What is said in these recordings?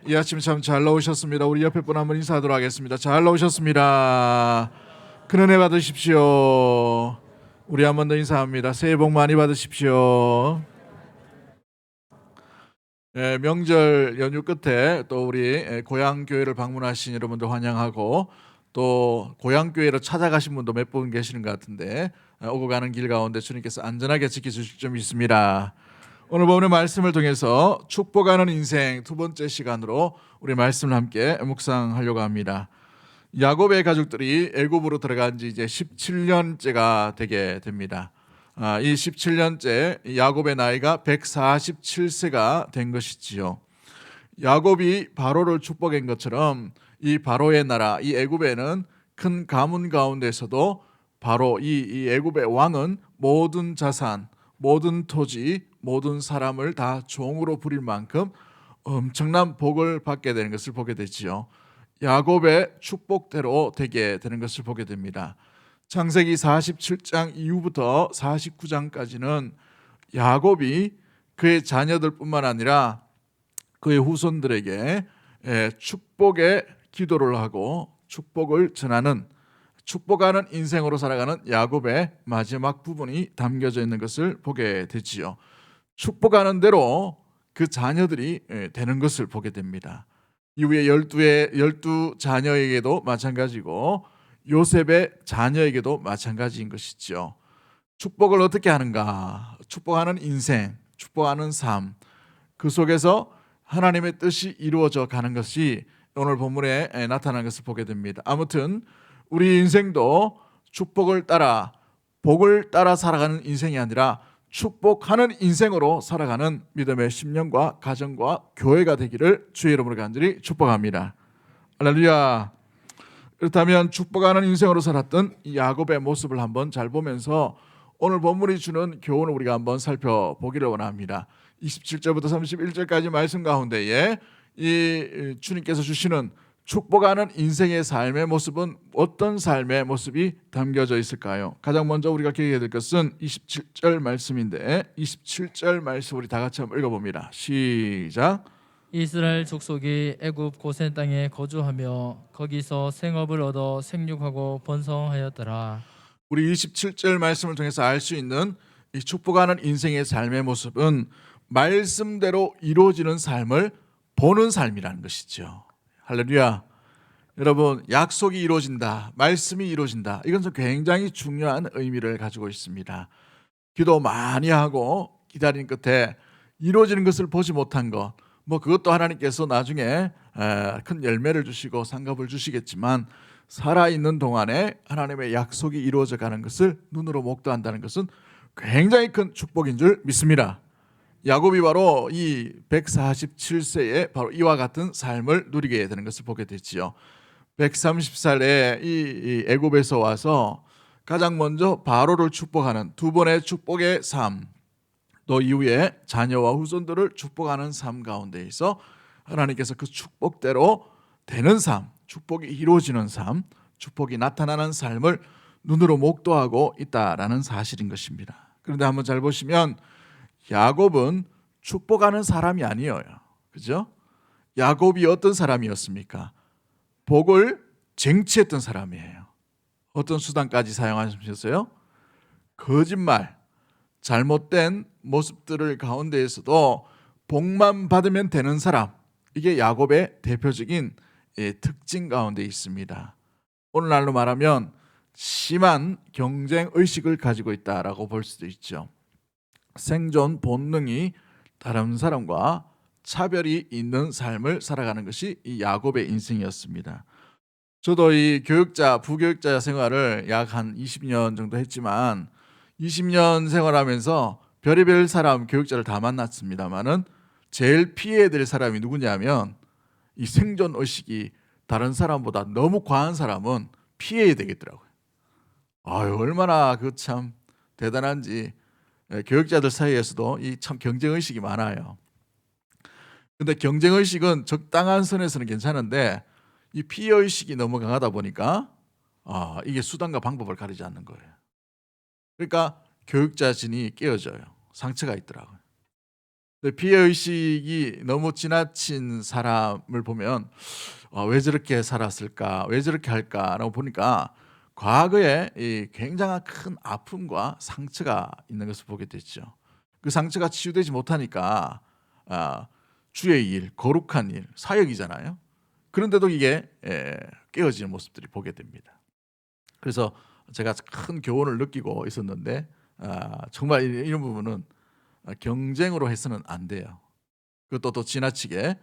이 아침 참 잘 나오셨습니다. 우리 옆에 분 한번 인사하도록 하겠습니다. 잘 나오셨습니다. 큰 은혜 받으십시오. 우리 한 번 더 인사합니다. 새해 복 많이 받으십시오. 명절 연휴 끝에 또 우리 고향 교회를 방문하신 여러분들 환영하고, 또 고향 교회로 찾아가신 분도 몇 분 계시는 것 같은데 오고 가는 길 가운데 주님께서 안전하게 지켜주실 점이 있습니다. 오늘 본문의 말씀을 통해서 축복하는 인생 두 번째 시간으로 우리 말씀을 함께 묵상하려고 합니다. 야곱의 가족들이 애굽으로 들어간 지 이제 17년째가 되게 됩니다. 이 17년째 야곱의 나이가 147세가 된 것이지요. 야곱이 바로를 축복한 것처럼 이 바로의 나라, 이 애굽에는 큰 가문 가운데서도 바로 이 애굽의 왕은 모든 자산, 모든 토지, 모든 사람을 다 종으로 부릴 만큼 엄청난 복을 받게 되는 것을 보게 되지요. 야곱의 축복대로 되게 되는 것을 보게 됩니다. 창세기 47장 이후부터 49장까지는 야곱이 그의 자녀들뿐만 아니라 그의 후손들에게 축복의 기도를 하고 축복을 전하는, 축복하는 인생으로 살아가는 야곱의 마지막 부분이 담겨져 있는 것을 보게 되지요. 축복하는 대로 그 자녀들이 되는 것을 보게 됩니다. 이후에 12 자녀에게도 마찬가지고 요셉의 자녀에게도 마찬가지인 것이죠. 축복을 어떻게 하는가? 축복하는 인생, 축복하는 삶, 그 속에서 하나님의 뜻이 이루어져 가는 것이 오늘 본문에 나타나는 것을 보게 됩니다. 아무튼 우리 인생도 축복을 따라, 복을 따라 살아가는 인생이 아니라 축복하는 인생으로 살아가는 믿음의 심령과 가정과 교회가 되기를 주의 이름으로 간절히 축복합니다. 할렐루야. 그렇다면 축복하는 인생으로 살았던 이 야곱의 모습을 한번 잘 보면서 오늘 본문이 주는 교훈을 우리가 한번 살펴보기를 원합니다. 27절부터 31절까지 말씀 가운데에 이 주님께서 주시는 축복하는 인생의 삶의 모습은 어떤 삶의 모습이 담겨져 있을까요? 가장 먼저 우리가 기억해야 될 것은 27절 말씀인데 27절 말씀 우리 다 같이 한번 읽어봅니다. 시작. 이스라엘 족속이 애굽 고센 땅에 거주하며 거기서 생업을 얻어 생육하고 번성하였더라. 우리 27절 말씀을 통해서 알 수 있는 이 축복하는 인생의 삶의 모습은 말씀대로 이루어지는 삶을 보는 삶이라는 것이죠. 할렐루야. 여러분, 약속이 이루어진다, 말씀이 이루어진다, 이건 굉장히 중요한 의미를 가지고 있습니다. 기도 많이 하고 기다린 끝에 이루어지는 것을 보지 못한 것, 그것도 하나님께서 나중에 큰 열매를 주시고 상급을 주시겠지만 살아있는 동안에 하나님의 약속이 이루어져 가는 것을 눈으로 목도한다는 것은 굉장히 큰 축복인 줄 믿습니다. 야곱이 바로 이 147세에 바로 이와 같은 삶을 누리게 되는 것을 보게 되지요. 130살에 이 애굽에서 와서 가장 먼저 바로를 축복하는 두 번의 축복의 삶, 또 이후에 자녀와 후손들을 축복하는 삶 가운데에서 하나님께서 그 축복대로 되는 삶, 축복이 이루어지는 삶, 축복이 나타나는 삶을 눈으로 목도하고 있다라는 사실인 것입니다. 그런데 한번 잘 보시면 야곱은 축복하는 사람이 아니에요. 그죠? 야곱이 어떤 사람이었습니까? 복을 쟁취했던 사람이에요. 어떤 수단까지 사용하셨어요? 거짓말, 잘못된 모습들을 가운데에서도 복만 받으면 되는 사람, 이게 야곱의 대표적인 특징 가운데 있습니다. 오늘날로 말하면 심한 경쟁 의식을 가지고 있다라고 볼 수도 있죠. 생존 본능이 다른 사람과 차별이 있는 삶을 살아가는 것이 이 야곱의 인생이었습니다. 저도 이 부교육자 생활을 약 한 20년 정도 했지만 20년 생활하면서 별의별 사람, 교육자를 다 만났습니다만은 제일 피해야 될 사람이 누구냐면 이 생존 의식이 다른 사람보다 너무 과한 사람은 피해야 되겠더라고요. 얼마나 그 참 대단한지. 교육자들 사이에서도 이 참 경쟁 의식이 많아요. 근데 경쟁 의식은 적당한 선에서는 괜찮은데 이 피해 의식이 너무 강하다 보니까 이게 수단과 방법을 가리지 않는 거예요. 그러니까 교육자 진이 깨어져요. 상처가 있더라고요. 근데 피해의식이 너무 지나친 사람을 보면 왜 저렇게 살았을까? 왜 저렇게 할까?라고 보니까 과거에 이 굉장한 큰 아픔과 상처가 있는 것을 보게 됐죠. 그 상처가 치유되지 못하니까 주의 일, 거룩한 일, 사역이잖아요. 그런데도 이게 깨어지는 모습들이 보게 됩니다. 그래서 제가 큰 교훈을 느끼고 있었는데 정말 이런 부분은 경쟁으로 해서는 안 돼요. 그것도 또 지나치게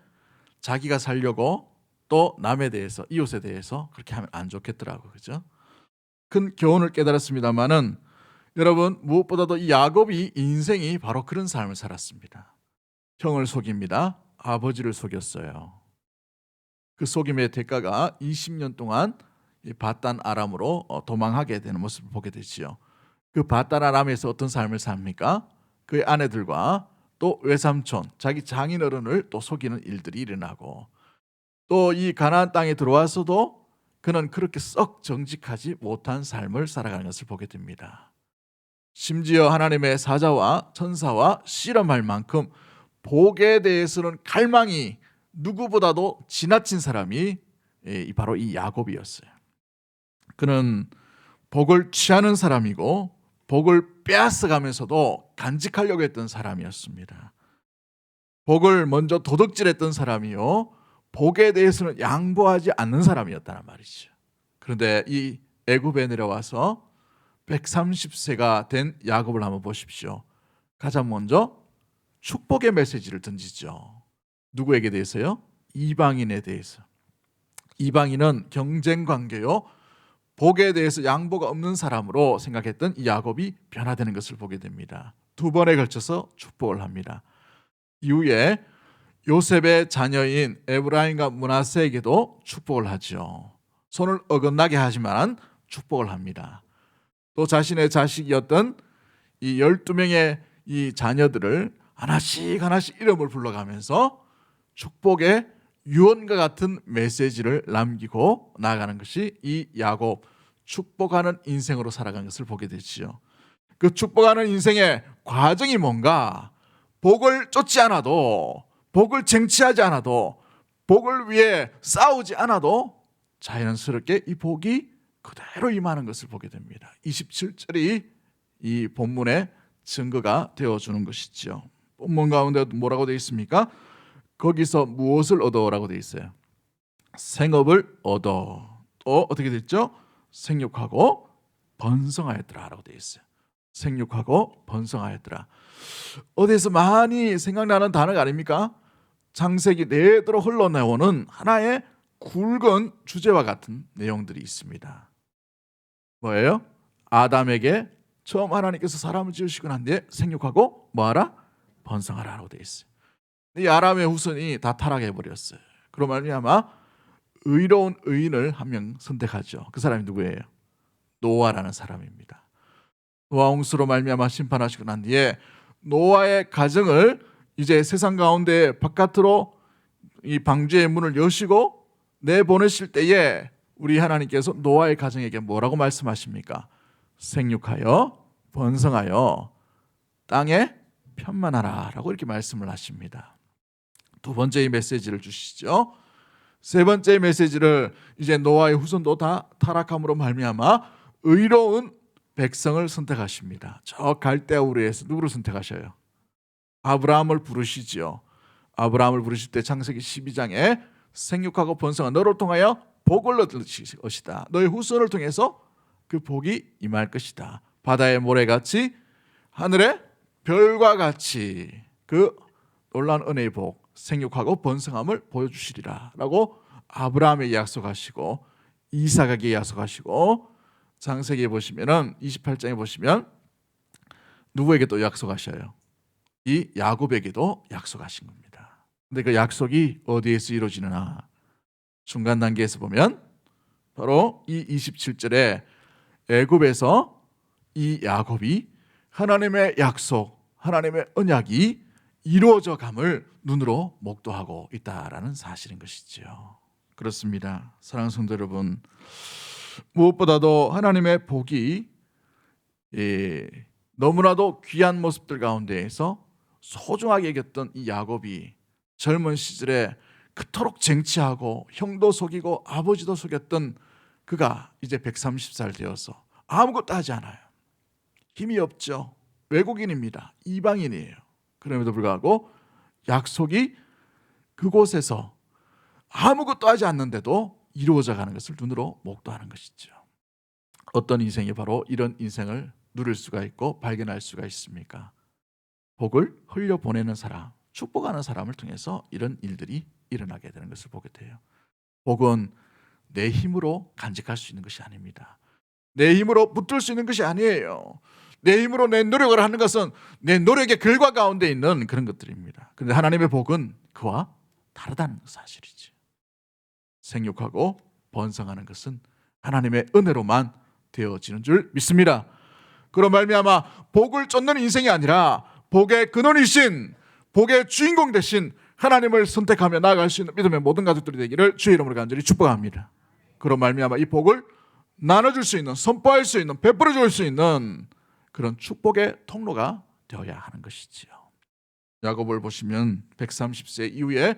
자기가 살려고 또 남에 대해서, 이웃에 대해서 그렇게 하면 안 좋겠더라고, 그죠? 큰 교훈을 깨달았습니다만은 여러분, 무엇보다도 이 야곱이 인생이 바로 그런 삶을 살았습니다. 형을 속입니다. 아버지를 속였어요. 그 속임의 대가가 20년 동안 이 바단 아람으로 도망하게 되는 모습을 보게 되지요. 그 바단 아람에서 어떤 삶을 삽니까? 그의 아내들과 또 외삼촌, 자기 장인어른을 또 속이는 일들이 일어나고, 또 이 가나안 땅에 들어와서도 그는 그렇게 썩 정직하지 못한 삶을 살아가는 것을 보게 됩니다. 심지어 하나님의 사자와 천사와 실험할 만큼 복에 대해서는 갈망이 누구보다도 지나친 사람이 바로 이 야곱이었어요. 그는 복을 취하는 사람이고 복을 빼앗아가면서도 간직하려고 했던 사람이었습니다. 복을 먼저 도둑질했던 사람이요, 복에 대해서는 양보하지 않는 사람이었다는 말이죠. 그런데 이 애굽에 내려와서 130세가 된 야곱을 한번 보십시오. 가장 먼저 축복의 메시지를 던지죠. 누구에게 대해서요? 이방인에 대해서. 이방인은 경쟁 관계요, 복에 대해서 양보가 없는 사람으로 생각했던 이 야곱이 변화되는 것을 보게 됩니다. 두 번에 걸쳐서 축복을 합니다. 이후에 요셉의 자녀인 에브라임과 므낫세에게도 축복을 하죠. 손을 어긋나게 하지만 축복을 합니다. 또 자신의 자식이었던 이 12명의 이 자녀들을 하나씩 하나씩 이름을 불러가면서 축복의 유언과 같은 메시지를 남기고 나아가는 것이 이 야곱, 축복하는 인생으로 살아가는 것을 보게 되지요. 그 축복하는 인생의 과정이 뭔가, 복을 쫓지 않아도, 복을 쟁취하지 않아도, 복을 위해 싸우지 않아도 자연스럽게 이 복이 그대로 임하는 것을 보게 됩니다. 27절이 이 본문의 증거가 되어주는 것이죠. 본문 가운데 뭐라고 되어 있습니까? 거기서 무엇을 얻어라고 되어 있어요? 생업을 얻어. 또 어떻게 됐죠? 생육하고 번성하였더라라고 되어 있어요. 생육하고 번성하였더라. 어디서 많이 생각나는 단어가 아닙니까? 창세기 내도로 흘러나오는 하나의 굵은 주제와 같은 내용들이 있습니다. 뭐예요? 아담에게 처음 하나님께서 사람을 지으시고 난 뒤에 생육하고 뭐하라? 번성하라라고 되어 있어요. 이 아람의 후손이 다 타락해 버렸어요. 그로 말미암아 의로운 의인을 한 명 선택하죠. 그 사람이 누구예요? 노아라는 사람입니다. 노아 홍수로 말미암아 심판하시고 난 뒤에 노아의 가정을 이제 세상 가운데 바깥으로 이 방주의 문을 여시고 내보내실 때에 우리 하나님께서 노아의 가정에게 뭐라고 말씀하십니까? 생육하여 번성하여 땅에 편만하라 라고 이렇게 말씀을 하십니다. 두 번째 메시지를 주시죠. 세 번째 메시지를 이제 노아의 후손도 다 타락함으로 말미암아 의로운 백성을 선택하십니다. 저 갈대아 우르에서 누구를 선택하셔요? 아브라함을 부르시지요. 아브라함을 부르실 때 창세기 12장에 생육하고 번성한 너를 통하여 복을 얻을 것이다. 너의 후손을 통해서 그 복이 임할 것이다. 바다의 모래같이 하늘의 별과 같이 그 놀라운 은혜의 복, 생육하고 번성함을 보여주시리라 라고 아브라함에게 약속하시고 이삭에게 약속하시고, 창세기에 보시면은 28장에 보시면 누구에게 또 약속하셔요? 이 야곱에게도 약속하신 겁니다. 근데 그 약속이 어디에서 이루어지느냐? 중간 단계에서 보면 바로 이 27절에 애굽에서 이 야곱이 하나님의 약속, 하나님의 언약이 이루어져 감을 눈으로 목도하고 있다라는 사실인 것이지요. 그렇습니다. 사랑하는 성도 여러분, 무엇보다도 하나님의 복이 너무나도 귀한 모습들 가운데에서 소중하게 여겼던 이 야곱이 젊은 시절에 그토록 쟁취하고 형도 속이고 아버지도 속였던 그가 이제 130살 되어서 아무것도 하지 않아요. 힘이 없죠. 외국인입니다. 이방인이에요. 그럼에도 불구하고 약속이 그곳에서 아무것도 하지 않는데도 이루어져 가는 것을 눈으로 목도하는 것이죠. 어떤 인생이 바로 이런 인생을 누릴 수가 있고 발견할 수가 있습니까? 복을 흘려보내는 사람, 축복하는 사람을 통해서 이런 일들이 일어나게 되는 것을 보게 돼요. 복은 내 힘으로 간직할 수 있는 것이 아닙니다. 내 힘으로 붙들 수 있는 것이 아니에요. 내 힘으로 내 노력을 하는 것은 내 노력의 결과 가운데 있는 그런 것들입니다. 그런데 하나님의 복은 그와 다르다는 사실이지. 생육하고 번성하는 것은 하나님의 은혜로만 되어지는 줄 믿습니다. 그런 말미암아 복을 쫓는 인생이 아니라 복의 근원이신, 복의 주인공 되신 하나님을 선택하며 나아갈 수 있는 믿음의 모든 가족들이 되기를 주의 이름으로 간절히 축복합니다. 그런 말미암아 이 복을 나눠줄 수 있는, 선포할 수 있는, 베풀어 줄 수 있는 그런 축복의 통로가 되어야 하는 것이지요. 야곱을 보시면 130세 이후에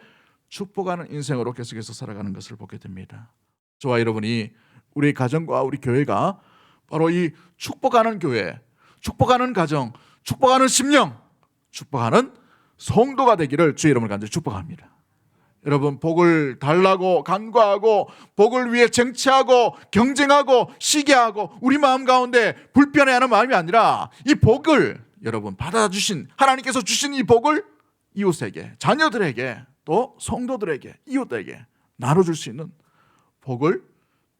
축복하는 인생으로 계속해서 살아가는 것을 보게 됩니다. 저와 여러분이 우리 가정과 우리 교회가 바로 이 축복하는 교회, 축복하는 가정, 축복하는 심령, 축복하는 성도가 되기를 주의 이름을 간절히 축복합니다. 여러분, 복을 달라고 간구하고 복을 위해 쟁취하고 경쟁하고 시기하고 우리 마음 가운데 불편해하는 마음이 아니라 이 복을 여러분 받아주신 하나님께서 주신 이 복을 이웃에게, 자녀들에게, 또 성도들에게, 이웃에게 나눠줄 수 있는 복을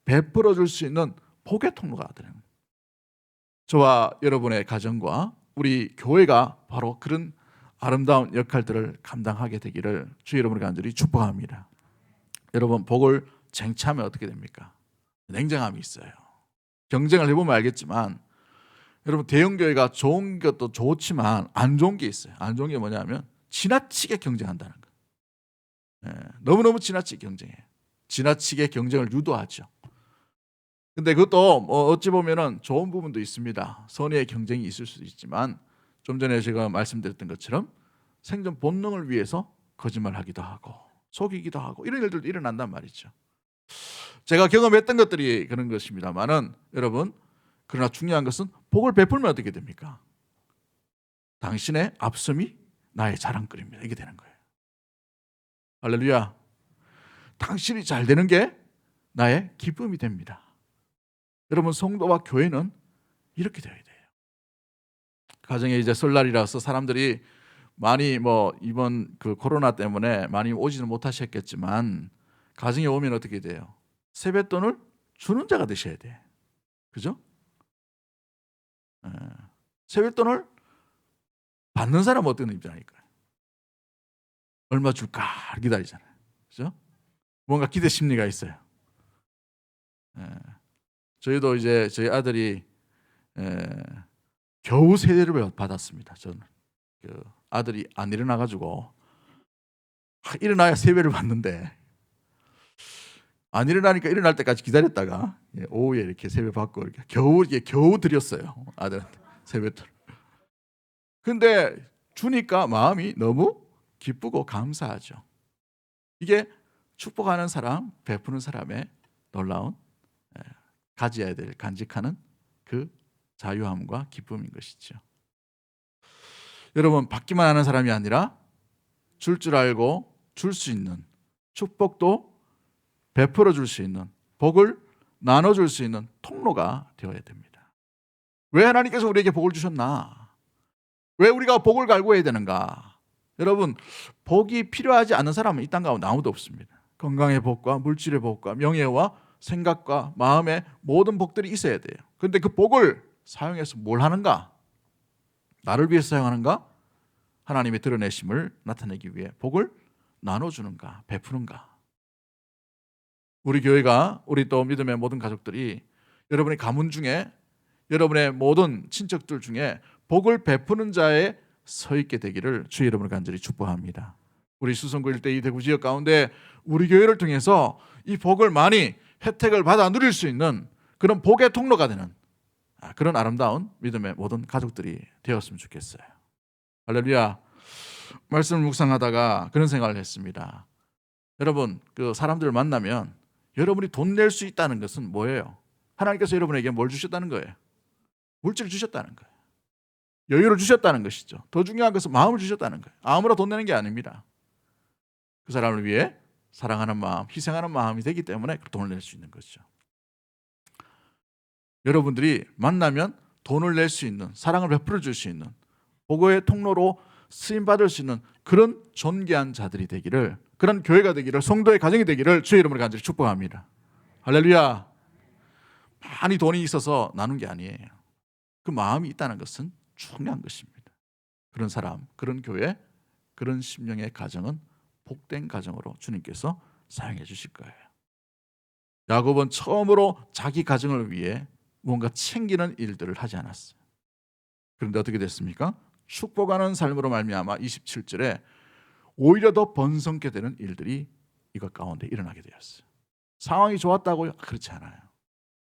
베풀어 줄 수 있는 복의 통로가 되는, 저와 여러분의 가정과 우리 교회가 바로 그런 아름다운 역할들을 감당하게 되기를 주의 이름으로 간절히 축복합니다. 여러분, 복을 쟁취하면 어떻게 됩니까? 냉정함이 있어요. 경쟁을 해보면 알겠지만 여러분, 대형교회가 좋은 것도 좋지만 안 좋은 게 있어요. 안 좋은 게 뭐냐면 지나치게 경쟁한다는 거예요. 너무너무 지나치게 경쟁해요. 지나치게 경쟁을 유도하죠. 근데 그것도 어찌 보면은 좋은 부분도 있습니다. 선의의 경쟁이 있을 수도 있지만 좀 전에 제가 말씀드렸던 것처럼 생존 본능을 위해서 거짓말하기도 하고 속이기도 하고 이런 일들도 일어난단 말이죠. 제가 경험했던 것들이 그런 것입니다만은 여러분, 그러나 중요한 것은 복을 베풀면 어떻게 됩니까? 당신의 앞섬이 나의 자랑거리입니다. 이게 되는 거예요. 할렐루야. 당신이 잘 되는 게 나의 기쁨이 됩니다. 여러분, 성도와 교회는 이렇게 되어야 돼요. 가정에 이제 설날이라서 사람들이 많이 이번 그 코로나 때문에 많이 오지는 못하셨겠지만 가정에 오면 어떻게 돼요? 세뱃돈을 주는 자가 되셔야 돼. 그죠? 세뱃돈을 받는 사람은 어떤 입장일까요? 얼마 줄까 기다리잖아요. 그죠? 뭔가 기대 심리가 있어요. 저희도 이제 저희 아들이 겨우 세배를 받았습니다. 저는 그 아들이 안 일어나가지고 일어나야 세배를 받는데 안 일어나니까 일어날 때까지 기다렸다가 오후에 이렇게 세배 받고 이렇게 겨우 드렸어요, 아들한테 세뱃돈. 근데 주니까 마음이 너무 기쁘고 감사하죠. 이게 축복하는 사람, 베푸는 사람의 놀라운 가져야 될 간직하는 그 자유함과 기쁨인 것이죠. 여러분, 받기만 하는 사람이 아니라 줄 알고 줄 수 있는, 축복도 베풀어 줄 수 있는, 복을 나눠줄 수 있는 통로가 되어야 됩니다. 왜 하나님께서 우리에게 복을 주셨나? 왜 우리가 복을 갈구해야 되는가? 여러분, 복이 필요하지 않은 사람은 이 땅 가운데 아무도 없습니다. 건강의 복과 물질의 복과 명예와 생각과 마음의 모든 복들이 있어야 돼요. 그런데 그 복을 사용해서 뭘 하는가? 나를 위해서 사용하는가? 하나님의 드러내심을 나타내기 위해 복을 나눠주는가? 베푸는가? 우리 교회가, 우리 또 믿음의 모든 가족들이 여러분의 가문 중에, 여러분의 모든 친척들 중에 복을 베푸는 자에 서 있게 되기를 주의 이름으로 간절히 축복합니다. 우리 수성구 일대 이 대구 지역 가운데 우리 교회를 통해서 이 복을 많이 혜택을 받아 누릴 수 있는 그런 복의 통로가 되는 그런 아름다운 믿음의 모든 가족들이 되었으면 좋겠어요. 할렐루야. 말씀을 묵상하다가 그런 생각을 했습니다. 여러분, 그 사람들을 만나면 여러분이 돈 낼 수 있다는 것은 뭐예요? 하나님께서 여러분에게 뭘 주셨다는 거예요? 물질을 주셨다는 거예요. 여유를 주셨다는 것이죠. 더 중요한 것은 마음을 주셨다는 거예요. 아무나 돈 내는 게 아닙니다. 그 사람을 위해 사랑하는 마음, 희생하는 마음이 되기 때문에 돈을 낼 수 있는 것이죠. 여러분들이 만나면 돈을 낼 수 있는, 사랑을 베풀어 줄 수 있는, 복음의 통로로 쓰임받을 수 있는 그런 존귀한 자들이 되기를, 그런 교회가 되기를, 성도의 가정이 되기를 주의 이름으로 간절히 축복합니다. 할렐루야. 많이 돈이 있어서 나눈 게 아니에요. 그 마음이 있다는 것은 중요한 것입니다. 그런 사람, 그런 교회, 그런 심령의 가정은 복된 가정으로 주님께서 사용해 주실 거예요. 야곱은 처음으로 자기 가정을 위해 뭔가 챙기는 일들을 하지 않았어요. 그런데 어떻게 됐습니까? 축복하는 삶으로 말미암아 27절에 오히려 더 번성케 되는 일들이 이것 가운데 일어나게 되었어요. 상황이 좋았다고요? 그렇지 않아요.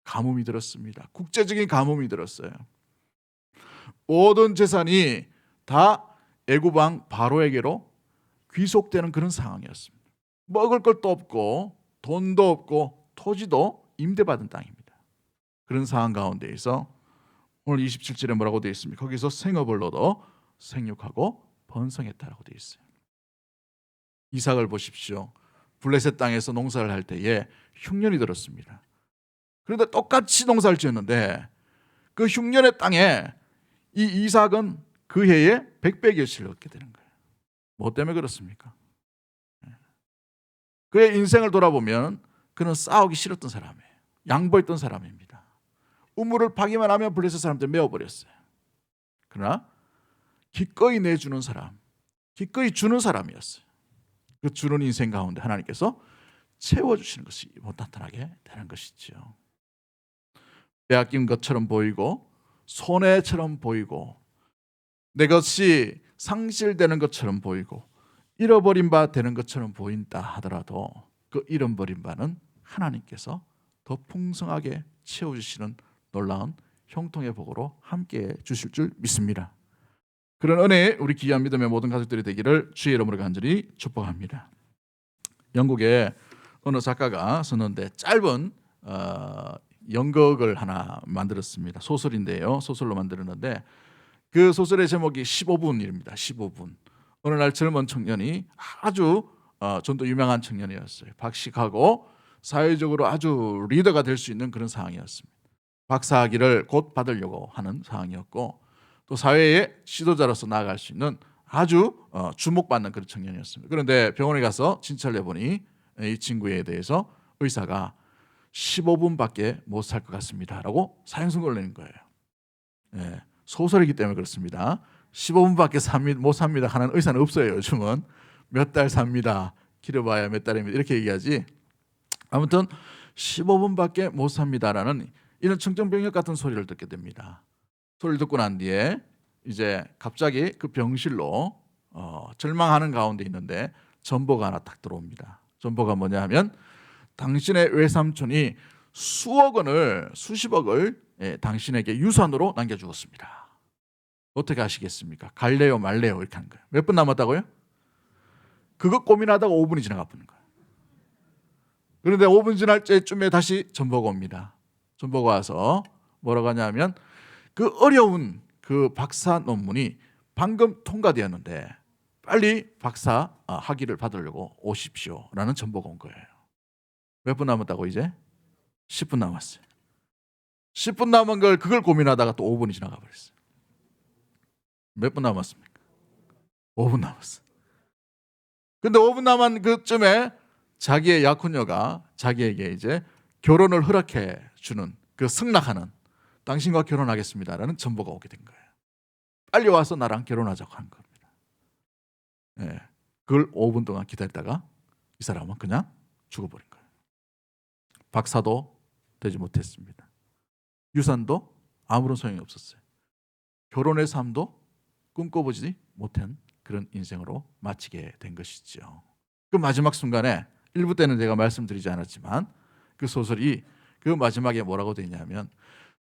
가뭄이 들었습니다. 국제적인 가뭄이 들었어요. 모든 재산이 다 애굽 왕 바로에게로 귀속되는 그런 상황이었습니다. 먹을 것도 없고 돈도 없고 토지도 임대받은 땅입니다. 그런 상황 가운데에서 오늘 27절에 뭐라고 되어 있습니까? 거기서 생업을 얻어 생육하고 번성했다라고 되어 있어요. 이삭을 보십시오. 블레셋 땅에서 농사를 할 때에 흉년이 들었습니다. 그런데 똑같이 농사를 지었는데 그 흉년의 땅에 이 이삭은 그 해에 100배 결실을 얻게 되는 거예요. 뭐 때문에 그렇습니까? 그의 인생을 돌아보면 그는 싸우기 싫었던 사람이에요. 양보했던 사람입니다. 우물을 파기만 하면 블레셋 사람들 메워버렸어요. 그러나 기꺼이 내주는 사람, 기꺼이 주는 사람이었어요. 그 주는 인생 가운데 하나님께서 채워주시는 것이 나타나게 되는 것이죠. 빼앗긴 것처럼 보이고 손해처럼 보이고 내 것이 상실되는 것처럼 보이고 잃어버린 바 되는 것처럼 보인다 하더라도 그 잃어버린 바는 하나님께서 더 풍성하게 채워주시는 놀라운 형통의 복으로 함께해 주실 줄 믿습니다. 그런 은혜 우리 귀한 믿음의 모든 가족들이 되기를 주의 이름으로 간절히 축복합니다. 영국의 어느 작가가 썼는데 짧은 연극을 하나 만들었습니다. 소설인데요. 소설로 만들었는데 그 소설의 제목이 15분입니다. 15분. 어느 날 젊은 청년이 아주 전도 유명한 청년이었어요. 박식하고 사회적으로 아주 리더가 될 수 있는 그런 상황이었습니다. 박사학위를 곧 받으려고 하는 상황이었고 또 사회의 지도자로서 나아갈 수 있는 아주 주목받는 그런 청년이었습니다. 그런데 병원에 가서 진찰을 해보니 이 친구에 대해서 의사가 15분밖에 못 살 것 같습니다 라고 사형선고를 내는 거예요. 네, 소설이기 때문에 그렇습니다. 15분밖에 못 삽니다 하는 의사는 없어요. 요즘은 몇 달 삽니다. 길어봐야 몇 달입니다. 이렇게 얘기하지. 아무튼 15분밖에 못 삽니다라는 이런 청정병력 같은 소리를 듣게 됩니다. 소리를 듣고 난 뒤에 이제 갑자기 그 병실로 절망하는 가운데 있는데 전보가 하나 딱 들어옵니다. 전보가 뭐냐 하면 당신의 외삼촌이 수십억을 당신에게 유산으로 남겨주었습니다. 어떻게 하시겠습니까? 갈래요 말래요 이렇게 하는 거예요. 몇 분 남았다고요? 그거 고민하다가 5분이 지나가 버린 거예요. 그런데 5분 지날 때쯤에 다시 전보가 옵니다. 전보가 와서 뭐라고 하냐면 그 어려운 그 박사 논문이 방금 통과되었는데 빨리 박사 학위를 받으려고 오십시오라는 전보가 온 거예요. 몇 분 남았다고 이제? 10분 남았어요. 10분 남은 걸 그걸 고민하다가 또 5분이 지나가 버렸어요. 몇 분 남았습니까? 5분 남았어요. 근데 5분 남은 그쯤에 자기의 약혼녀가 자기에게 이제 결혼을 허락해 주는 그 승낙하는 당신과 결혼하겠습니다라는 전보가 오게 된 거예요. 빨리 와서 나랑 결혼하자고 한 겁니다. 네, 그걸 5분 동안 기다리다가 이 사람은 그냥 죽어버린 거예요. 박사도 되지 못했습니다. 유산도 아무런 소용이 없었어요. 결혼의 삶도 꿈꿔보지 못한 그런 인생으로 마치게 된 것이죠. 그 마지막 순간에 일부 때는 제가 말씀드리지 않았지만 그 소설이 그 마지막에 뭐라고 되어 있냐면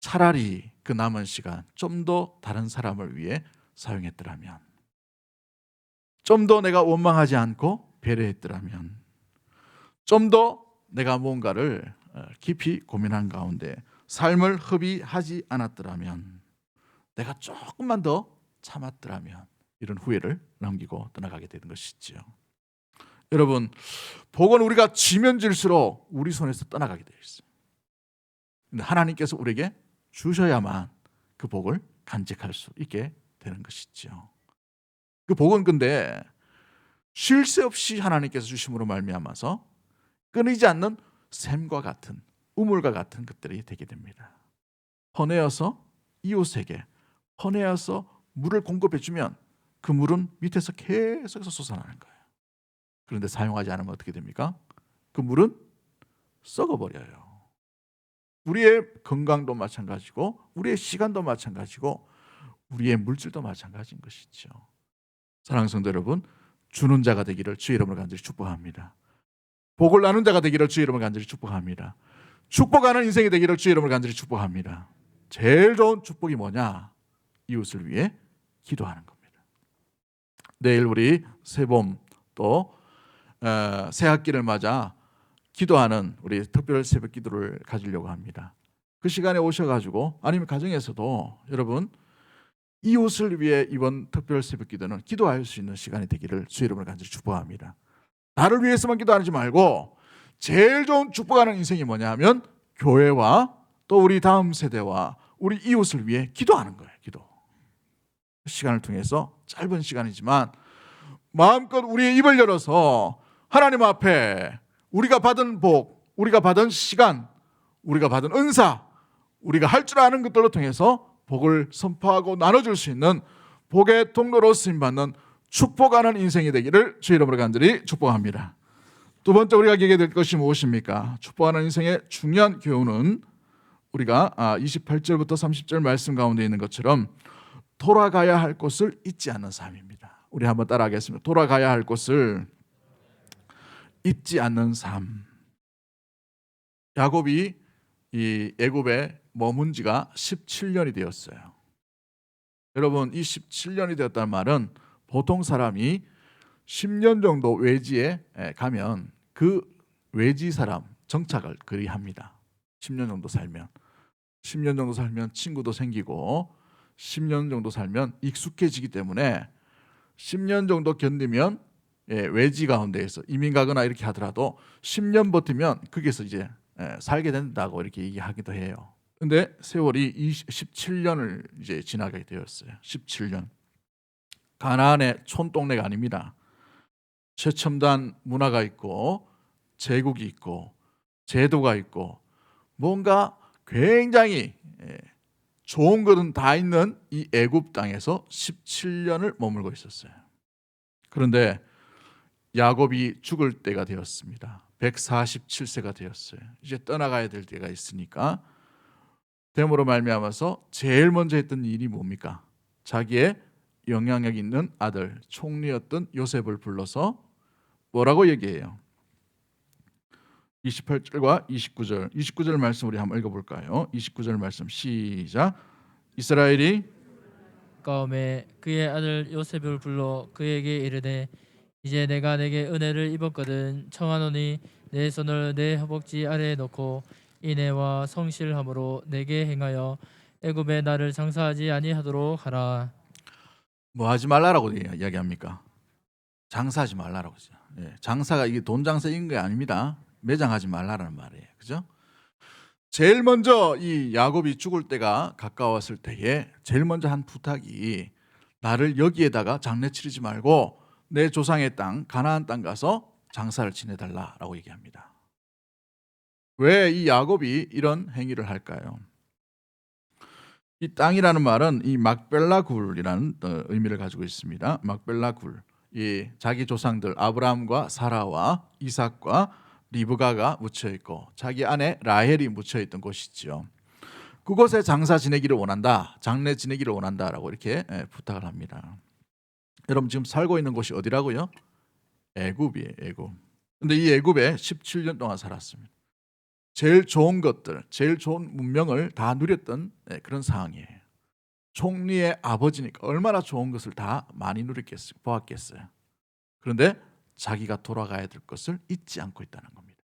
차라리 그 남은 시간 좀 더 다른 사람을 위해 사용했더라면 좀 더 내가 원망하지 않고 배려했더라면, 좀 더 내가 뭔가를 깊이 고민한 가운데 삶을 허비하지 않았더라면, 내가 조금만 더 참았더라면, 이런 후회를 남기고 떠나가게 되는 것이지요. 여러분, 복은 우리가 지면 질수록 우리 손에서 떠나가게 되어 있어요. 근데 하나님께서 우리에게 주셔야만 그 복을 간직할 수 있게 되는 것이죠. 그 복은 근데 쉴 새 없이 하나님께서 주심으로 말미암아서 끊이지 않는 샘과 같은, 우물과 같은 것들이 되게 됩니다. 퍼내어서 이웃에게 퍼내어서 물을 공급해 주면 그 물은 밑에서 계속해서 솟아나는 거예요. 그런데 사용하지 않으면 어떻게 됩니까? 그 물은 썩어버려요. 우리의 건강도 마찬가지고, 우리의 시간도 마찬가지고, 우리의 물질도 마찬가지인 것이죠. 사랑하는 성도 여러분, 주는 자가 되기를 주의 이름으로 간절히 축복합니다. 복을 나눈 자가 되기를 주의 이름으로 간절히 축복합니다. 축복하는 인생이 되기를 주의 이름으로 간절히 축복합니다. 제일 좋은 축복이 뭐냐? 이웃을 위해 기도하는 겁니다. 내일 우리 새봄 또 새 학기를 맞아 기도하는 우리 특별 새벽 기도를 가지려고 합니다. 그 시간에 오셔가지고, 아니면 가정에서도 여러분 이웃을 위해 이번 특별 새벽 기도는 기도할 수 있는 시간이 되기를 주의 이름으로 간절히 축복합니다. 나를 위해서만 기도하지 말고 제일 좋은 축복하는 인생이 뭐냐 하면 교회와 또 우리 다음 세대와 우리 이웃을 위해 기도하는 거예요. 기도. 시간을 통해서 짧은 시간이지만 마음껏 우리의 입을 열어서 하나님 앞에 우리가 받은 복, 우리가 받은 시간, 우리가 받은 은사, 우리가 할 줄 아는 것들로 통해서 복을 선포하고 나눠줄 수 있는 복의 통로로 쓰임받는 축복하는 인생이 되기를 주의 이름으로 간절히 축복합니다. 두 번째 우리가 기억해야 될 것이 무엇입니까? 축복하는 인생의 중요한 교훈은 우리가 28절부터 30절 말씀 가운데 있는 것처럼 돌아가야 할 곳을 잊지 않는 삶입니다. 우리 한번 따라하겠습니다. 돌아가야 할 곳을 잊지 않는 삶. 야곱이 이 애굽에 머문 지가 17년이 되었어요. 여러분, 이 17년이 되었다는 말은 보통 사람이 10년 정도 외지에 가면 그 외지 사람 정착을 그리 합니다. 10년 정도 살면 10년 정도 살면 친구도 생기고 10년 정도 살면 익숙해지기 때문에 10년 정도 견디면 외지 가운데에서 이민 가거나 이렇게 하더라도 10년 버티면 거기서 이제 살게 된다고 이렇게 얘기하기도 해요. 근데 세월이 17년을 이제 지나게 되었어요. 17년. 가나안의 촌동네가 아닙니다. 최첨단 문화가 있고 제국이 있고 제도가 있고 뭔가 굉장히 좋은 것은 다 있는 이 애굽 땅에서 17년을 머물고 있었어요. 그런데 야곱이 죽을 때가 되었습니다. 147세가 되었어요. 이제 떠나가야 될 때가 있으니까 됨으로 말미암아서 제일 먼저 했던 일이 뭡니까? 자기의 영향력 있는 아들, 총리였던 요셉을 불러서 뭐라고 얘기해요? 28절과 29절. 29절 말씀 우리 한번 읽어볼까요? 29절 말씀 시작. 이스라엘이 가움에 그의 아들 요셉을 불러 그에게 이르되 이제 내가 내게 은혜를 입었거든 청하노니 내 손을 내 허벅지 아래에 놓고 인애와 성실함으로 내게 행하여 애굽에 나를 장사하지 아니하도록 하라. 뭐 하지 말라라고 이야기합니까? 장사하지 말라라고 하죠. 장사가 이게 돈 장사인 게 아닙니다. 매장하지 말라라는 말이에요. 그죠? 제일 먼저 이 야곱이 죽을 때가 가까웠을 때에 제일 먼저 한 부탁이 나를 여기에다가 장례 치르지 말고 내 조상의 땅 가나안 땅 가서 장사를 지내달라라고 얘기합니다. 왜 이 야곱이 이런 행위를 할까요? 이 땅이라는 말은 이 막벨라 굴이라는 의미를 가지고 있습니다. 막벨라 굴. 이 자기 조상들 아브라함과 사라와 이삭과 리브가가 묻혀 있고 자기 아내 라헬이 묻혀 있던 곳이죠. 그곳에 장사 지내기를 원한다, 장례 지내기를 원한다라고 이렇게 부탁을 합니다. 여러분 지금 살고 있는 곳이 어디라고요? 애굽이에요, 애굽. 근데 이 애굽에 17년 동안 살았습니다. 제일 좋은 것들, 제일 좋은 문명을 다 누렸던 그런 상황이에요. 총리의 아버지니까 얼마나 좋은 것을 다 많이 누렸겠어요, 보았겠어요. 그런데 자기가 돌아가야 될 것을 잊지 않고 있다는 겁니다.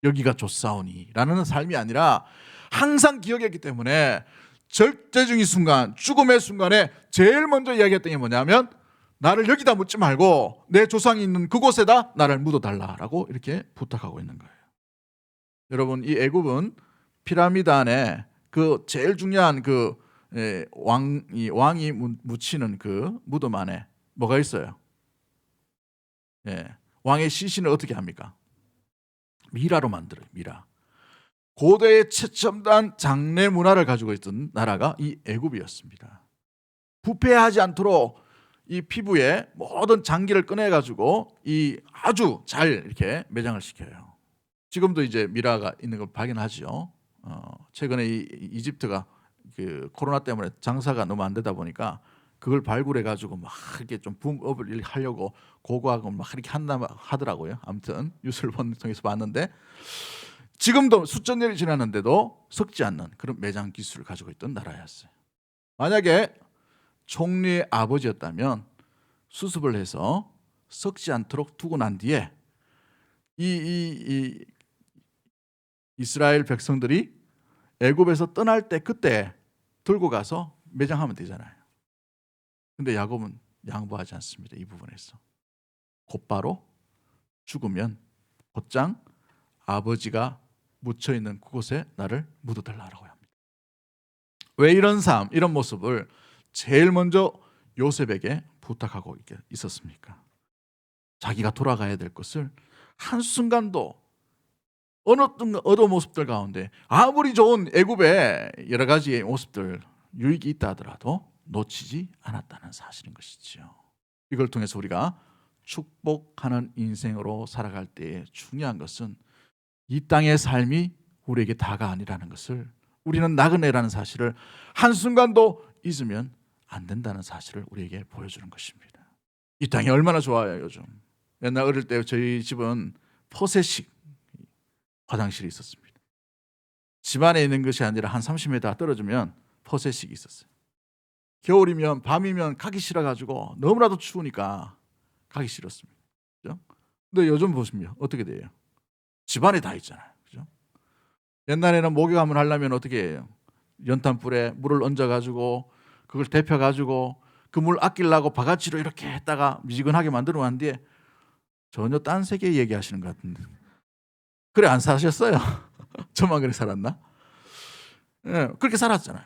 여기가 좋사오니라는 삶이 아니라 항상 기억했기 때문에 절대적인 순간, 죽음의 순간에 제일 먼저 이야기했던 게 뭐냐면 나를 여기다 묻지 말고 내 조상이 있는 그곳에다 나를 묻어달라라고 이렇게 부탁하고 있는 거예요. 여러분, 이 애굽은 피라미드 안에 그 제일 중요한 그 왕이 묻히는 그 무덤 안에 뭐가 있어요? 왕의 시신을 어떻게 합니까? 미라로 만들어요. 미라. 고대의 최첨단 장례 문화를 가지고 있던 나라가 이 애굽이었습니다. 부패하지 않도록 이 피부에 모든 장기를 꺼내가지고 이 아주 잘 이렇게 매장을 시켜요. 지금도 이제 미라가 있는 걸 발견하죠. 최근에 이 이집트가 그 코로나 때문에 장사가 너무 안 되다 보니까 그걸 발굴해가지고 막 이렇게 좀 붐업을 하려고 고고하고 막 이렇게 한다 하더라고요. 아무튼 뉴스를 통해서 봤는데 지금도 수천 년이 지났는데도 썩지 않는 그런 매장 기술을 가지고 있던 나라였어요. 만약에 총리의 아버지였다면 수습을 해서 썩지 않도록 두고 난 뒤에 이 이스라엘 백성들이 애굽에서 떠날 때 그때 들고 가서 매장하면 되잖아요. 근데 야곱은 양보하지 않습니다. 이 부분에서 곧바로 죽으면 곧장 아버지가 묻혀 있는 그곳에 나를 묻어달라고 합니다. 왜 이런 삶, 이런 모습을 제일 먼저 요셉에게 부탁하고 있었습니까? 자기가 돌아가야 될 것을 한순간도 어느 모습들 가운데 아무리 좋은 애굽의 여러 가지의 모습들 유익이 있다 하더라도 놓치지 않았다는 사실인 것이지요. 이걸 통해서 우리가 축복하는 인생으로 살아갈 때에 중요한 것은 이 땅의 삶이 우리에게 다가 아니라는 것을, 우리는 나그네라는 사실을 한순간도 잊으면 안 된다는 사실을 우리에게 보여주는 것입니다. 이 땅이 얼마나 좋아요. 요즘 옛날 어릴 때 저희 집은 포세식 화장실이 있었습니다. 집안에 있는 것이 아니라 한 30m 떨어지면 포세식이 있었어요. 겨울이면 밤이면 가기 싫어가지고 너무나도 추우니까 가기 싫었습니다. 그죠? 근데 요즘 보시면 어떻게 돼요? 집안에 다 있잖아요. 그죠? 옛날에는 목욕함을 하려면 어떻게 해요? 연탄불에 물을 얹어가지고 그걸 데펴가지고 그 물 아끼려고 바가지로 이렇게 했다가 미지근하게 만들어 놓은 뒤에 전혀 딴 세계 얘기하시는 것 같은데. 그래 안 사셨어요? 저만 그렇게 살았나? 그렇게 살았잖아요.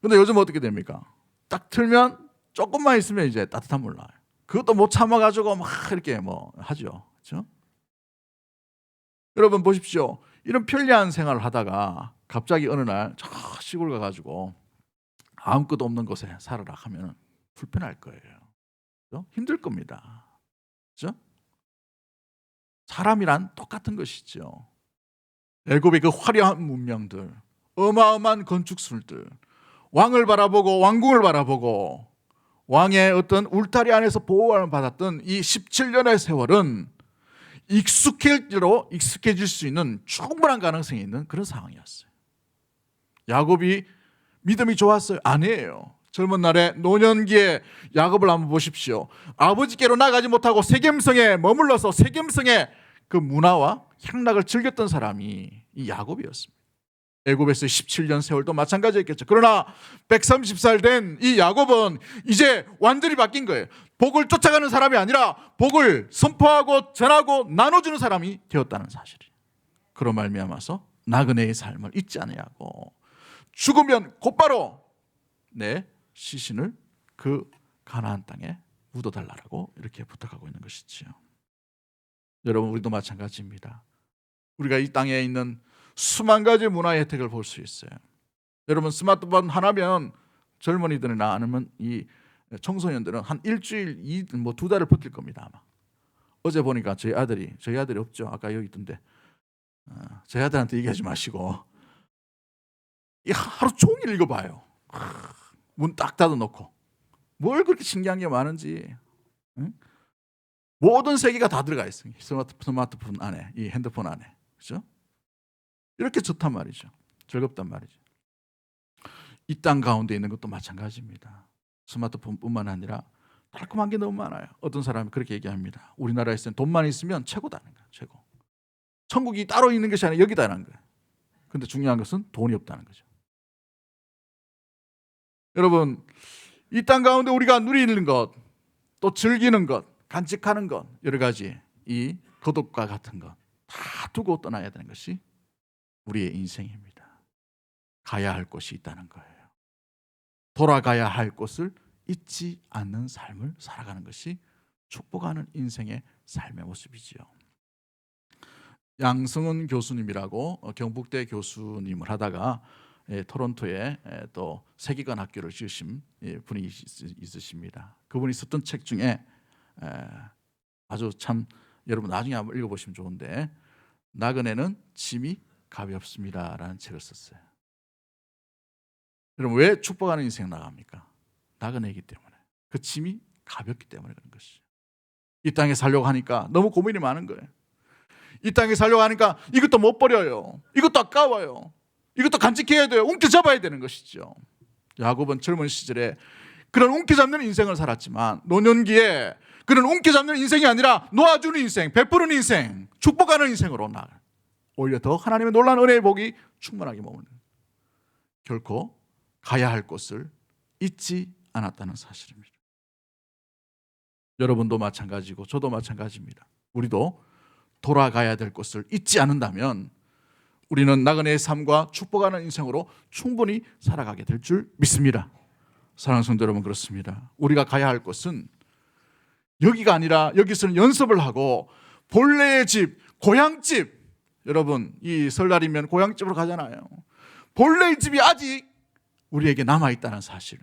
근데 요즘 어떻게 됩니까? 딱 틀면 조금만 있으면 이제 따뜻한 물 나와요. 그것도 못 참아가지고 막 이렇게 뭐 하죠. 그렇죠? 여러분 보십시오. 이런 편리한 생활을 하다가 갑자기 어느 날 저 시골 가가지고 아무것도 없는 곳에 살아라 하면 불편할 거예요. 그렇죠? 힘들 겁니다. 그렇죠? 사람이란 똑같은 것이죠. 애굽의 그 화려한 문명들, 어마어마한 건축술들, 왕을 바라보고 왕궁을 바라보고 왕의 어떤 울타리 안에서 보호를 받았던 이 17년의 세월은 익숙해질 수 있는 충분한 가능성이 있는 그런 상황이었어요. 야곱이 믿음이 좋았어요? 아니에요. 젊은 날에 노년기에 야곱을 한번 보십시오. 아버지께로 나가지 못하고 세겜성에 머물러서 세겜성의 그 문화와 향락을 즐겼던 사람이 이 야곱이었습니다. 애굽에서 17년 세월도 마찬가지였겠죠. 그러나 130살 된 이 야곱은 이제 완전히 바뀐 거예요. 복을 쫓아가는 사람이 아니라 복을 선포하고 전하고 나눠주는 사람이 되었다는 사실이에요. 그로 말미암아서 나그네의 삶을 잊지 아니하고 죽으면 곧바로 내 시신을 그 가나안 땅에 묻어달라고 이렇게 부탁하고 있는 것이지요. 여러분 우리도 마찬가지입니다. 우리가 이 땅에 있는 수만 가지 문화의 혜택을 볼 수 있어요. 여러분 스마트폰 하나면 젊은이들이나 아니면 이 청소년들은 한 일주일, 두 달을 버틸 겁니다 아마. 어제 보니까 저희 아들이 없죠. 아까 여기 있던데 저희 아들한테 얘기하지 마시고 하루 종일 읽어봐요. 문 딱 닫아놓고 뭘 그렇게 신기한 게 많은지. 응? 모든 세계가 다 들어가 있어요. 스마트폰 안에, 이 핸드폰 안에. 그렇죠? 이렇게 좋단 말이죠. 즐겁단 말이죠. 이 땅 가운데 있는 것도 마찬가지입니다. 스마트폰뿐만 아니라 달콤한 게 너무 많아요. 어떤 사람이 그렇게 얘기합니다. 우리나라에서는 돈만 있으면 최고다는 거예요. 최고. 천국이 따로 있는 것이 아니라 여기다는 거예요. 근데 중요한 것은 돈이 없다는 거죠. 여러분, 이 땅 가운데 우리가 누리는 것, 또 즐기는 것, 간직하는 것, 여러 가지 이 거독과 같은 것 다 두고 떠나야 되는 것이 우리의 인생입니다. 가야 할 곳이 있다는 거예요. 돌아가야 할 곳을 잊지 않는 삶을 살아가는 것이 축복하는 인생의 삶의 모습이지요. 양승은 교수님이라고 경북대 교수님을 하다가 토론토에 또 세계관 학교를 지으신 분이 있으십니다. 그분이 썼던 책 중에 아주 참 여러분 나중에 한번 읽어보시면 좋은데, 나그네는 짐이 가볍습니다라는 책을 썼어요. 여러분, 왜 축복하는 인생 나갑니까? 나그네이기 때문에. 그 짐이 가볍기 때문에 그런 것이죠. 이 땅에 살려고 하니까 너무 고민이 많은 거예요. 이 땅에 살려고 하니까 이것도 못 버려요. 이것도 아까워요. 이것도 간직해야 돼요. 움켜잡아야 되는 것이죠. 야곱은 젊은 시절에 그런 움켜잡는 인생을 살았지만 노년기에 그런 움켜잡는 인생이 아니라 놓아주는 인생, 베푸는 인생, 축복하는 인생으로 나아가요. 오히려 더 하나님의 놀라운 은혜의 복이 충만하게 머무는, 결코 가야 할 곳을 잊지 않았다는 사실입니다. 여러분도 마찬가지고 저도 마찬가지입니다. 우리도 돌아가야 될 곳을 잊지 않는다면 우리는 나그네의 삶과 축복하는 인생으로 충분히 살아가게 될 줄 믿습니다. 사랑하는 성도 여러분, 그렇습니다. 우리가 가야 할 곳은 여기가 아니라 여기서는 연습을 하고 본래의 집, 고향집, 여러분 이 설날이면 고향집으로 가잖아요. 본래의 집이 아직 우리에게 남아있다는 사실,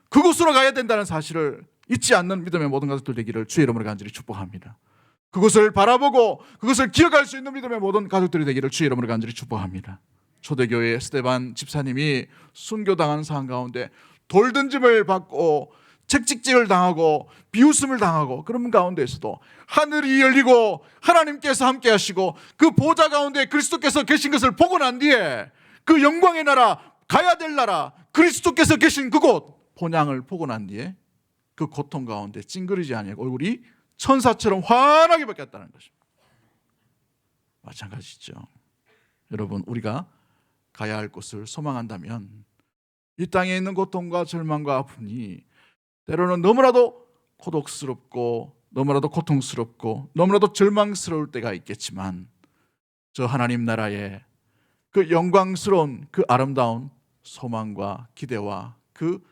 그곳으로 가야 된다는 사실을 잊지 않는 믿음의 모든 가족들 되기를 주의 이름으로 간절히 축복합니다. 그것을 바라보고 그것을 기억할 수 있는 믿음의 모든 가족들이 되기를 주의 이름으로 간절히 축복합니다. 초대교회 스데반 집사님이 순교당한 상황 가운데 돌던짐을 받고 책찍질을 당하고 비웃음을 당하고 그런 가운데에서도 하늘이 열리고 하나님께서 함께 하시고 그 보좌 가운데 그리스도께서 계신 것을 보고 난 뒤에 그 영광의 나라, 가야 될 나라, 그리스도께서 계신 그곳 본향을 보고 난 뒤에 그 고통 가운데 찡그리지 아니하고 얼굴이 천사처럼 환하게 바뀌었다는 것입니다. 마찬가지죠. 여러분, 우리가 가야 할 곳을 소망한다면 이 땅에 있는 고통과 절망과 아픔이 때로는 너무나도 고독스럽고 너무나도 고통스럽고 너무나도 절망스러울 때가 있겠지만 저 하나님 나라의 그 영광스러운 그 아름다운 소망과 기대와 그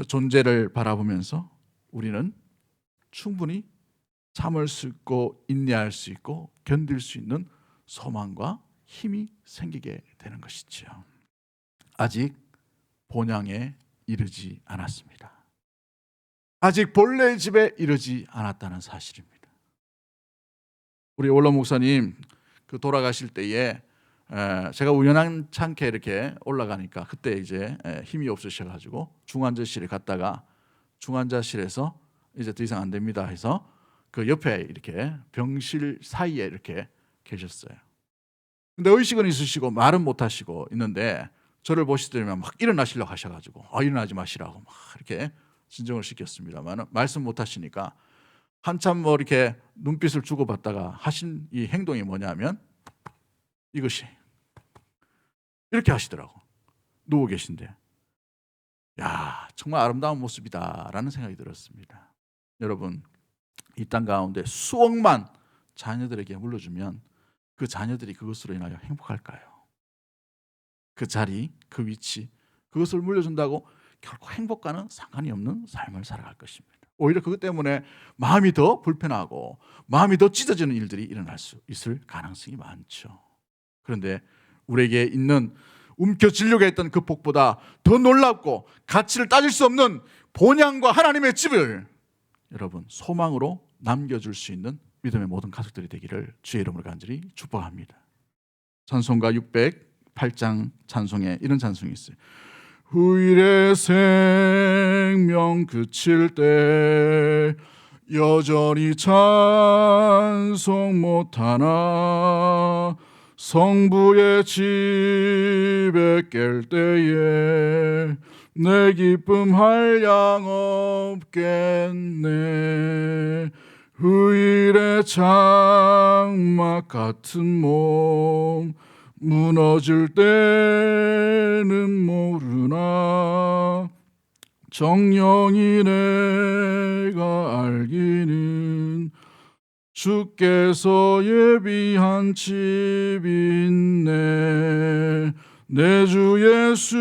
존재를 바라보면서 우리는 충분히 참을 수 있고 인내할 수 있고 견딜 수 있는 소망과 힘이 생기게 되는 것이지요. 아직 본향에 이르지 않았습니다. 아직 본래의 집에 이르지 않았다는 사실입니다. 우리 원로 목사님 그 돌아가실 때에 제가 우연찮게 이렇게 올라가니까 그때 이제 힘이 없으셔가지고 중환자실에 갔다가 중환자실에서 이제 더 이상 안 됩니다 해서 그 옆에 이렇게 병실 사이에 이렇게 계셨어요. 근데 의식은 있으시고 말은 못 하시고 있는데 저를 보시더니만 막 일어나시려고 하셔가지고 일어나지 마시라고 막 이렇게 진정을 시켰습니다만 말씀 못 하시니까 한참 뭐 이렇게 눈빛을 주고받다가 하신 이 행동이 뭐냐면 이것이 이렇게 하시더라고. 누워 계신데 야, 정말 아름다운 모습이다라는 생각이 들었습니다. 여러분, 이 땅 가운데 수억만 자녀들에게 물려주면 그 자녀들이 그것으로 인하여 행복할까요? 그 자리, 그 위치, 그것을 물려준다고 결코 행복과는 상관이 없는 삶을 살아갈 것입니다. 오히려 그것 때문에 마음이 더 불편하고 마음이 더 찢어지는 일들이 일어날 수 있을 가능성이 많죠. 그런데 우리에게 있는 움켜쥐려고 했던 그 복보다 더 놀랍고 가치를 따질 수 없는 본향과 하나님의 집을 여러분 소망으로 남겨줄 수 있는 믿음의 모든 가족들이 되기를 주의 이름으로 간절히 축복합니다. 찬송가 608장 찬송에 이런 찬송이 있어요. 후일의 생명 그칠 때 여전히 찬송 못하나 성부의 집에 깰 때에 내 기쁨 한량 없겠네. 후일의 장막 같은 몸 무너질 때는 모르나 정령이 내가 알기는 주께서 예비한 집 있네. 내 주 예수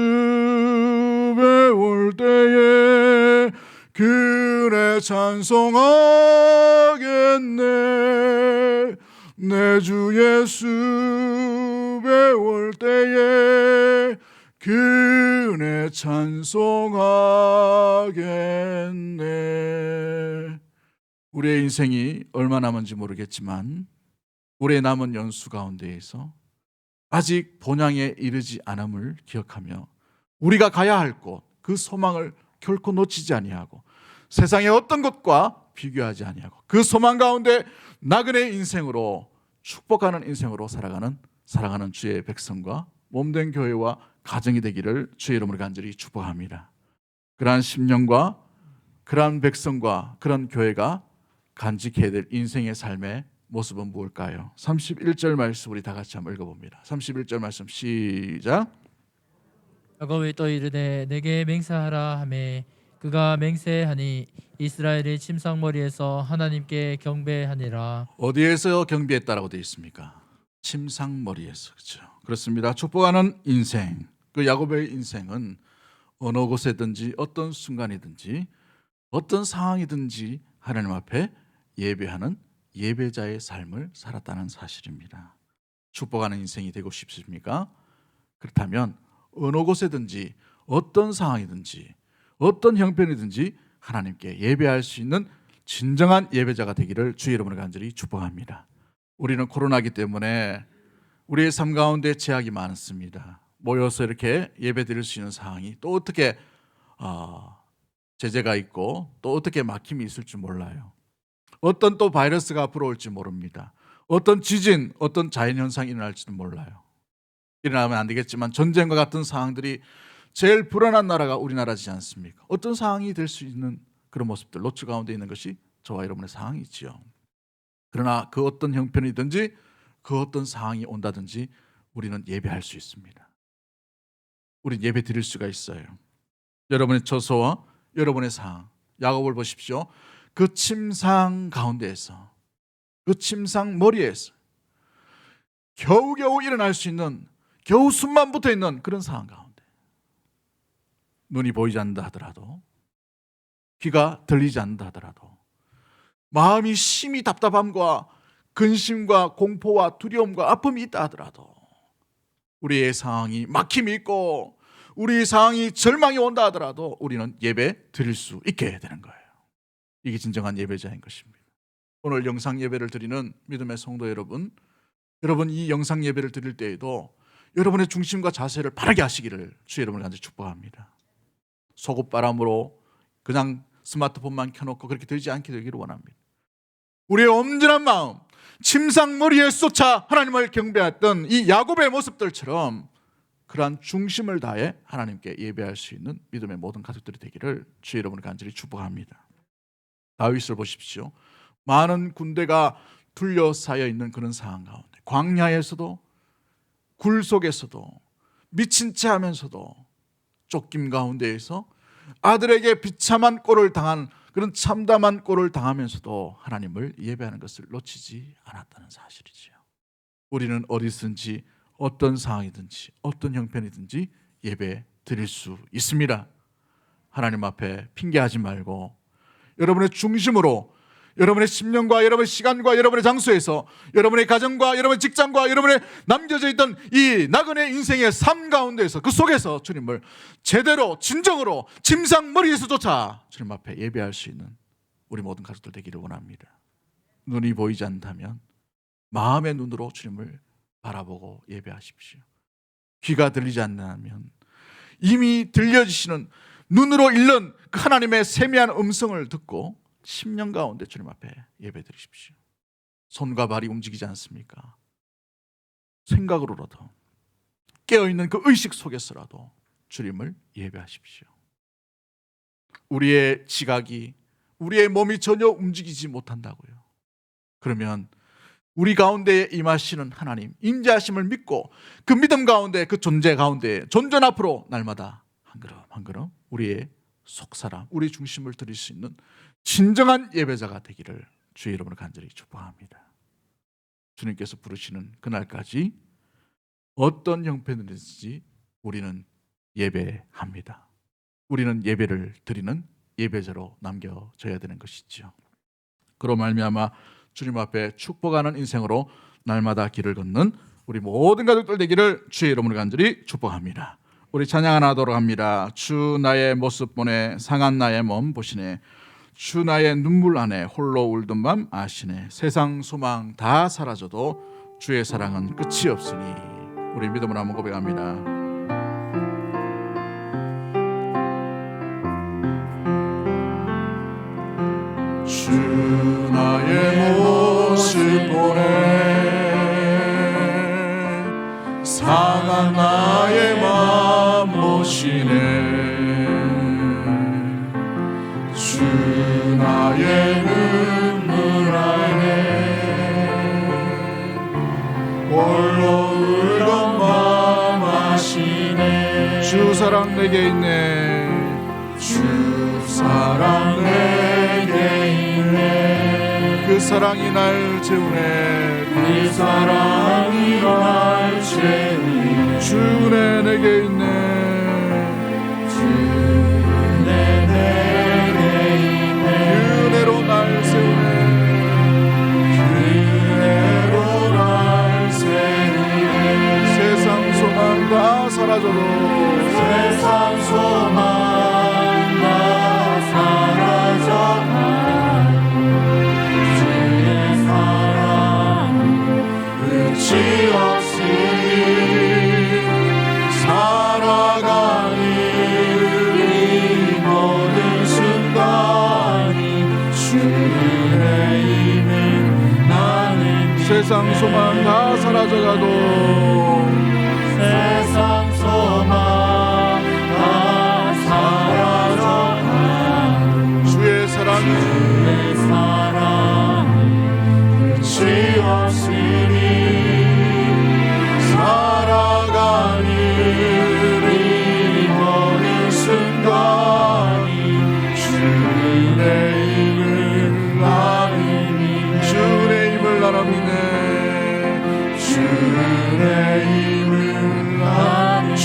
배울 때에 그네 찬송하겠네. 내 주 예수 배울 때에 그네 찬송하겠네. 우리의 인생이 얼마 남은지 모르겠지만 우리의 남은 연수 가운데에서 아직 본향에 이르지 않음을 기억하며 우리가 가야 할 곳, 그 소망을 결코 놓치지 아니하고 세상의 어떤 것과 비교하지 아니하고 그 소망 가운데 나그네 인생으로 축복하는 인생으로 살아가는 주의 백성과 몸된 교회와 가정이 되기를 주의 이름으로 간절히 축복합니다. 그러한 심령과 그러한 백성과 그런 교회가 간직해야 될 인생의 삶의 모습은 무엇일까요? 31절 말씀 우리 다 같이 한번 읽어봅니다. 31절 말씀 시작. 야곱이 또 이르되 내게 맹세하라 하매 그가 맹세하니 이스라엘의 침상머리에서 하나님께 경배하니라. 어디에서 경배했다라고 되어 있습니까? 침상머리에서. 그렇죠. 그렇습니다. 축복하는 인생, 그 야곱의 인생은 어느 곳에든지 어떤 순간이든지 어떤 상황이든지 하나님 앞에 예배하는 예배자의 삶을 살았다는 사실입니다. 축복하는 인생이 되고 싶으십니까? 그렇다면 어느 곳에든지 어떤 상황이든지 어떤 형편이든지 하나님께 예배할 수 있는 진정한 예배자가 되기를 주의 이름으로 간절히 축복합니다. 우리는 코로나기 때문에 우리의 삶 가운데 제약이 많습니다. 모여서 이렇게 예배 드릴 수 있는 상황이 또 어떻게 제재가 있고 또 어떻게 막힘이 있을 줄 몰라요. 어떤 또 바이러스가 앞으로 올지 모릅니다. 어떤 지진, 어떤 자연현상이 일어날지도 몰라요. 일어나면 안 되겠지만 전쟁과 같은 상황들이 제일 불안한 나라가 우리나라지 않습니까? 어떤 상황이 될 수 있는 그런 모습들, 노출 가운데 있는 것이 저와 여러분의 상황이지요. 그러나 그 어떤 형편이든지 그 어떤 상황이 온다든지 우리는 예배할 수 있습니다. 우린 예배 드릴 수가 있어요. 여러분의 처소와 여러분의 상황, 야곱을 보십시오. 그 침상 가운데에서, 그 침상 머리에서 겨우겨우 일어날 수 있는, 겨우 숨만 붙어 있는 그런 상황 가운데 눈이 보이지 않는다 하더라도, 귀가 들리지 않는다 하더라도, 마음이 심히 답답함과 근심과 공포와 두려움과 아픔이 있다 하더라도, 우리의 상황이 막힘이 있고 우리의 상황이 절망이 온다 하더라도 우리는 예배 드릴 수 있게 되는 거예요. 이게 진정한 예배자인 것입니다. 오늘 영상 예배를 드리는 믿음의 성도 여러분, 여러분 이 영상 예배를 드릴 때에도 여러분의 중심과 자세를 바르게 하시기를 주의 이름으로 간절히 축복합니다. 속옷바람으로 그냥 스마트폰만 켜놓고 그렇게 되지 않게 되기를 원합니다. 우리의 온전한 마음, 침상머리에 쏟아 하나님을 경배했던 이 야곱의 모습들처럼 그러한 중심을 다해 하나님께 예배할 수 있는 믿음의 모든 가족들이 되기를 주의 이름으로 간절히 축복합니다. 다윗을 보십시오. 많은 군대가 둘러싸여 있는 그런 상황 가운데 광야에서도 굴 속에서도 미친 채 하면서도 쫓김 가운데에서 아들에게 비참한 꼴을 당한 그런 참담한 꼴을 당하면서도 하나님을 예배하는 것을 놓치지 않았다는 사실이지요. 우리는 어디든지 어떤 상황이든지 어떤 형편이든지 예배 드릴 수 있습니다. 하나님 앞에 핑계하지 말고 여러분의 중심으로 여러분의 심령과 여러분의 시간과 여러분의 장소에서 여러분의 가정과 여러분의 직장과 여러분의 남겨져 있던 이 나그네 인생의 삶 가운데에서 그 속에서 주님을 제대로 진정으로 침상머리에서조차 주님 앞에 예배할 수 있는 우리 모든 가족들 되기를 원합니다. 눈이 보이지 않다면 마음의 눈으로 주님을 바라보고 예배하십시오. 귀가 들리지 않는다면 이미 들려지시는 눈으로 읽는 그 하나님의 세미한 음성을 듣고 심령 가운데 주님 앞에 예배 드리십시오. 손과 발이 움직이지 않습니까? 생각으로라도 깨어있는 그 의식 속에서라도 주님을 예배하십시오. 우리의 지각이, 우리의 몸이 전혀 움직이지 못한다고요. 그러면 우리 가운데에 임하시는 하나님, 임재하심을 믿고 그 믿음 가운데, 그 존재 가운데 존전 앞으로 날마다 한 걸음 한 걸음 우리의 속사람, 우리 중심을 드릴 수 있는 진정한 예배자가 되기를 주의 이름으로 간절히 축복합니다. 주님께서 부르시는 그날까지 어떤 형편이든지 우리는 예배합니다. 우리는 예배를 드리는 예배자로 남겨져야 되는 것이죠. 그로 말미암아 주님 앞에 축복하는 인생으로 날마다 길을 걷는 우리 모든 가족들 되기를 주의 이름으로 간절히 축복합니다. 우리 찬양 하나 하도록 합니다. 주 나의 모습 보내 상한 나의 몸 보시네. 주 나의 눈물 안에 홀로 울던 밤 아시네. 세상 소망 다 사라져도 주의 사랑은 끝이 없으니. 우리 믿음으로 한번 고백합니다. 주 나의 모습 보내 상한 나의 맘 보시네. 주 나의 눈물 안에 홀로 울던 밤 아시네. 주 사랑 내게 있네. 주 사랑 내게 있네. 그 사랑이 날 재우네. 그 사랑이 날 재우네. 주 은혜 내게 있네. 주 은혜 내게 있네. 그 은혜로 날 세우네. 그 은혜로 날 세우네. 세상 소망 다 사라져도 세상 소망 세상 소망 다 사라져가도 세상 소망 다 사라져가도 주의 사랑은 끝이 없으니 살아가는 이 모든 순간이 주의 힘을 나는 주의 힘을 나는 믿네.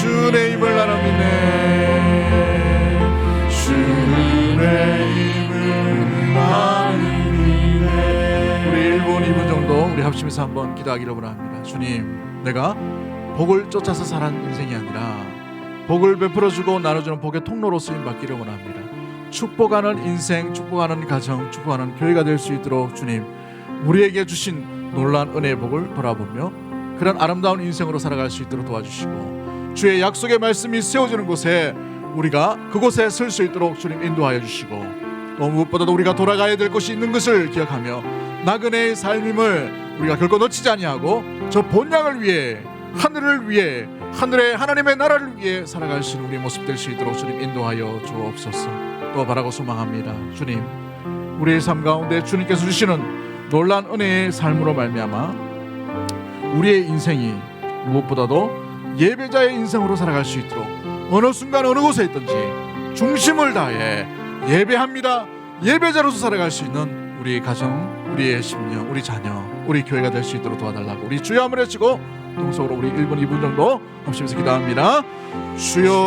주의 힘을 나는 믿네. 주의 힘을 나는 믿네. 우리 1분 2분 정도 우리 합심해서 한번 기도하기를 원합니다. 주님, 내가 복을 쫓아서 살아는 인생이 아니라 복을 베풀어주고 나눠주는 복의 통로로 쓰임받기를 원합니다. 축복하는 인생, 축복하는 가정, 축복하는 교회가 될 수 있도록 주님, 우리에게 주신 놀라운 은혜의 복을 돌아보며 그런 아름다운 인생으로 살아갈 수 있도록 도와주시고 주의 약속의 말씀이 세워지는 곳에 우리가 그곳에 설 수 있도록 주님 인도하여 주시고 또 무엇보다도 우리가 돌아가야 될 곳이 있는 것을 기억하며 나그네의 삶임을 우리가 결코 놓치지 아니하고 저 본향을 위해 하늘을 위해 하늘의 하나님의 나라를 위해 살아갈 수 있는 우리 모습 될 수 있도록 주님 인도하여 주옵소서. 또 바라고 소망합니다. 주님, 우리의 삶 가운데 주님께서 주시는 놀라운 은혜의 삶으로 말미암아 우리의 인생이 무엇보다도 예배자의 인생으로 살아갈 수 있도록 어느 순간 어느 곳에 있든지 중심을 다해 예배합니다. 예배자로서 살아갈 수 있는 우리 가정, 우리의 심령, 우리 자녀, 우리 교회가 될 수 있도록 도와달라고 우리 주여 한번 외치고 동서로 우리 1분 2분 정도 합심해서 기도합니다. 주여